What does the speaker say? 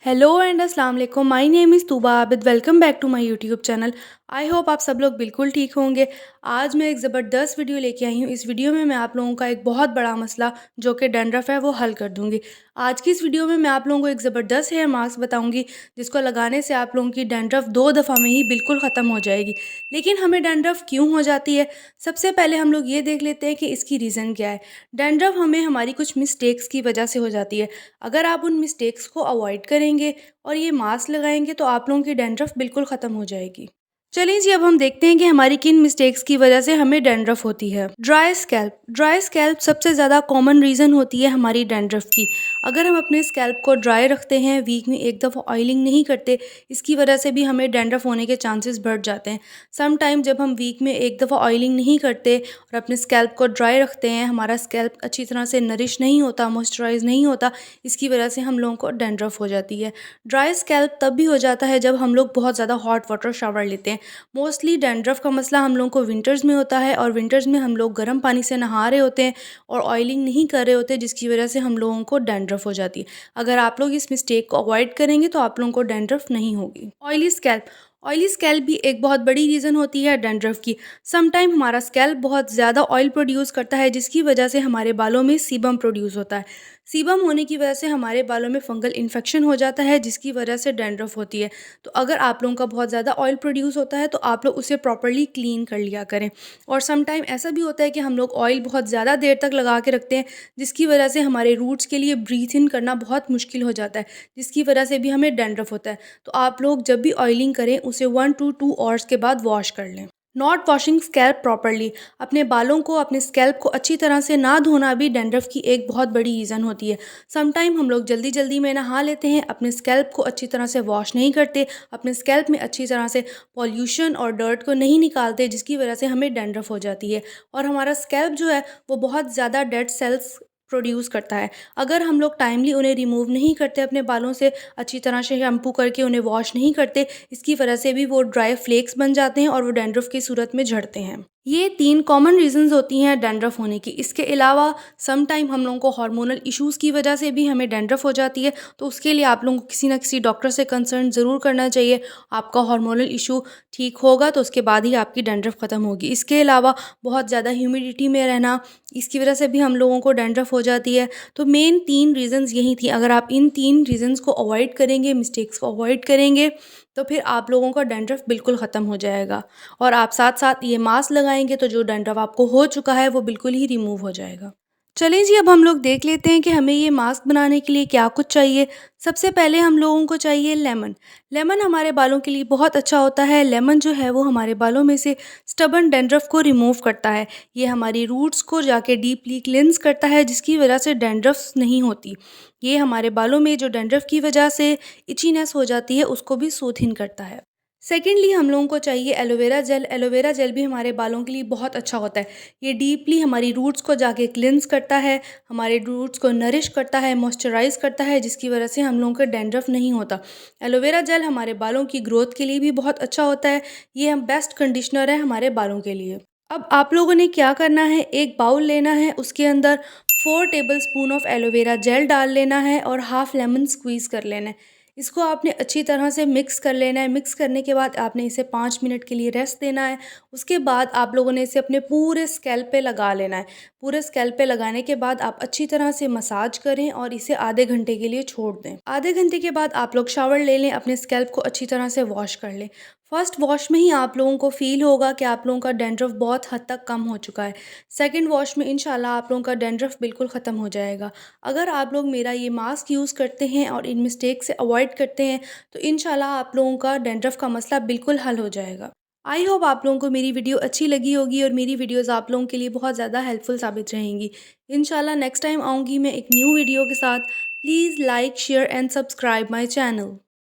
Hello and अस्सलाम वालेकुम। My name is Tuba Abid. Welcome back to my YouTube channel. I hope आप सब लोग बिल्कुल ठीक होंगे। आज मैं एक ज़बरदस्त वीडियो लेके आई हूँ। इस वीडियो में मैं आप लोगों का एक बहुत बड़ा मसला जो कि डैंड्रफ है वो हल कर दूँगी। आज की इस वीडियो में मैं आप लोगों को एक ज़बरदस्त हेयर मास्क बताऊँगी जिसको लगाने से आप लोगों की डैंड्रफ 2 दफ़ा में ही बिल्कुल ख़त्म हो जाएगी। लेकिन हमें डैंड्रफ क्यों हो जाती है? सबसे पहले हम लोग ये देख लेते हैं कि इसकी रीज़न क्या है। डैंड्रफ हमें हमारी कुछ मिस्टेक्स की वजह से हो जाती है। अगर आप उन मिस्टेक्स को अवॉइड करेंगे और ये मास्क लगाएंगे तो आप लोगों की डैंड्रफ बिल्कुल ख़त्म हो जाएगी। चलिए जी, अब हम देखते हैं कि हमारी किन मिस्टेक्स की वजह से हमें डैंड्रफ होती है। ड्राई स्कैल्प सबसे ज़्यादा कॉमन रीज़न होती है हमारी डैंड्रफ की। अगर हम अपने स्कैल्प को ड्राई रखते हैं, वीक में एक दफ़ा ऑयलिंग नहीं करते, इसकी वजह से भी हमें डैंड्रफ होने के चांसेस बढ़ जाते हैं। सम टाइम जब हम वीक में एक दफ़ा ऑयलिंग नहीं करते और अपने स्कैल्प को ड्राई रखते हैं, हमारा स्कैल्प अच्छी तरह से नरिश नहीं होता, मॉइस्चराइज नहीं होता, इसकी वजह से हम लोगों को डैंड्रफ हो जाती है। ड्राई स्कैल्प तब भी हो जाता है जब हम लोग बहुत ज़्यादा हॉट वाटर शावर लेते हैं। मोस्टली डैंड्रफ का मसला हम लोगों को विंटर्स में होता है और विंटर्स में हम लोग गर्म पानी से नहा रहे होते हैं और ऑयलिंग नहीं कर रहे होते, जिसकी वजह से हम लोगों को डैंड्रफ हो जाती है। अगर आप लोग इस मिस्टेक को अवॉइड करेंगे तो आप लोगों को डैंड्रफ नहीं होगी। ऑयली स्कैल्प भी एक बहुत बड़ी रीज़न होती है डैंड्रफ की। सम टाइम हमारा स्कैल्प बहुत ज़्यादा ऑयल प्रोड्यूस करता है जिसकी वजह से हमारे बालों में सीबम प्रोड्यूस होता है। सीबम होने की वजह से हमारे बालों में फंगल इन्फेक्शन हो जाता है जिसकी वजह से डैंड्रफ होती है। तो अगर आप लोगों का बहुत ज़्यादा ऑयल प्रोड्यूस होता है तो आप लोग उसे प्रॉपर्ली क्लीन कर लिया करें। और सम टाइम ऐसा भी होता है कि हम लोग ऑयल बहुत ज़्यादा देर तक लगा के रखते हैं जिसकी वजह से हमारे रूट्स के लिए ब्रीथ इन करना बहुत मुश्किल हो जाता है, जिसकी वजह से भी हमें डैंड्रफ होता है। तो आप लोग जब भी ऑयलिंग करें उसे 1 to 2 आवर्स के बाद वॉश कर लें। नॉट वॉशिंग स्कैल्प प्रॉपरली, अपने बालों को, अपने स्कैल्प को अच्छी तरह से ना धोना भी डैंड्रफ की एक बहुत बड़ी रीज़न होती है। सम टाइम हम लोग जल्दी जल्दी में नहा लेते हैं, अपने स्कैल्प को अच्छी तरह से वॉश नहीं करते, अपने स्कैल्प में अच्छी तरह से पॉल्यूशन और डर्ट को नहीं निकालते, जिसकी वजह से हमें डैंड्रफ हो जाती है। और हमारा स्कैल्प जो है वो बहुत ज़्यादा डेड सेल्स प्रोड्यूस करता है। अगर हम लोग टाइमली उन्हें रिमूव नहीं करते अपने बालों से, अच्छी तरह से शैम्पू करके उन्हें वॉश नहीं करते, इसकी वजह से भी वो ड्राई फ्लेक्स बन जाते हैं और वो डैंड्रफ की सूरत में झड़ते हैं। ये 3 कॉमन रीज़न्स होती हैं डैंड्रफ होने की। इसके अलावा सम टाइम हम लोगों को हार्मोनल इश्यूज़ की वजह से भी हमें डैंड्रफ हो जाती है, तो उसके लिए आप लोगों को किसी न किसी डॉक्टर से कंसल्ट ज़रूर करना चाहिए। आपका हार्मोनल इशू ठीक होगा तो उसके बाद ही आपकी डैंड्रफ ख़त्म होगी। इसके अलावा बहुत ज़्यादा ह्यूमिडिटी में रहना, इसकी वजह से भी हम लोगों को डैंड्रफ हो जाती है। तो मेन 3 रीज़न्स यही थी। अगर आप इन 3 रीज़न्स को अवॉइड करेंगे, मिस्टेक्स को अवॉइड करेंगे, तो फिर आप लोगों का डैंड्रफ बिल्कुल ख़त्म हो जाएगा। और आप साथ-साथ ये मास्क लगाएँगे तो जो डैंड्रफ आपको हो चुका है वो बिल्कुल ही रिमूव हो जाएगा। चलिए जी, अब हम लोग देख लेते हैं कि हमें ये मास्क बनाने के लिए क्या कुछ चाहिए। सबसे पहले हम लोगों को चाहिए लेमन। लेमन हमारे बालों के लिए बहुत अच्छा होता है। लेमन जो है वो हमारे बालों में से स्टबर्न डैंड्रफ को रिमूव करता है। ये हमारी रूट्स को जाके डीपली क्लींस करता है जिसकी वजह से डैंड्रफ नहीं होती। ये हमारे बालों में जो डैंड्रफ की वजह से इचीनेस हो जाती है उसको भी सूथिन करता है। सेकेंडली हम लोगों को चाहिए एलोवेरा जेल। एलोवेरा जेल भी हमारे बालों के लिए बहुत अच्छा होता है। ये डीपली हमारी रूट्स को जाके क्लिनस करता है, हमारे रूट्स को नरिश करता है, मॉइस्चराइज करता है, जिसकी वजह से हम लोगों का डैंड्रफ नहीं होता। एलोवेरा जेल हमारे बालों की ग्रोथ के लिए भी बहुत अच्छा होता है। ये हम बेस्ट कंडीशनर है हमारे बालों के लिए। अब आप लोगों ने क्या करना है, एक बाउल लेना है, उसके अंदर 4 table spoon of aloe vera gel डाल लेना है और हाफ लेमन स्क्वीज़ कर लेना है। इसको आपने अच्छी तरह से मिक्स कर लेना है। मिक्स करने के बाद आपने इसे 5 मिनट के लिए रेस्ट देना है। उसके बाद आप लोगों ने इसे अपने पूरे स्कैल्प पे लगा लेना है। पूरे स्कैल्प पे लगाने के बाद आप अच्छी तरह से मसाज करें और इसे आधे घंटे के लिए छोड़ दें। आधे घंटे के बाद आप लोग शावर ले लें, अपने स्कैल्प को अच्छी तरह से वॉश कर लें। फर्स्ट वॉश में ही आप लोगों को फ़ील होगा कि आप लोगों का डैंड्रफ बहुत हद तक कम हो चुका है। सेकंड वॉश में इंशाल्लाह आप लोगों का डैंड्रफ बिल्कुल ख़त्म हो जाएगा। अगर आप लोग मेरा ये मास्क यूज़ करते हैं और इन मिस्टेक से अवॉइड करते हैं तो इंशाल्लाह आप लोगों का डैंड्रफ का मसला बिल्कुल हल हो जाएगा। आई होप आप लोगों को मेरी वीडियो अच्छी लगी होगी और मेरी वीडियोज़ आप लोगों के लिए बहुत ज़्यादा हेल्पफुल साबित रहेंगी। इंशाल्लाह नेक्स्ट टाइम आऊँगी मैं एक न्यू वीडियो के साथ। Please like, share and subscribe my channel.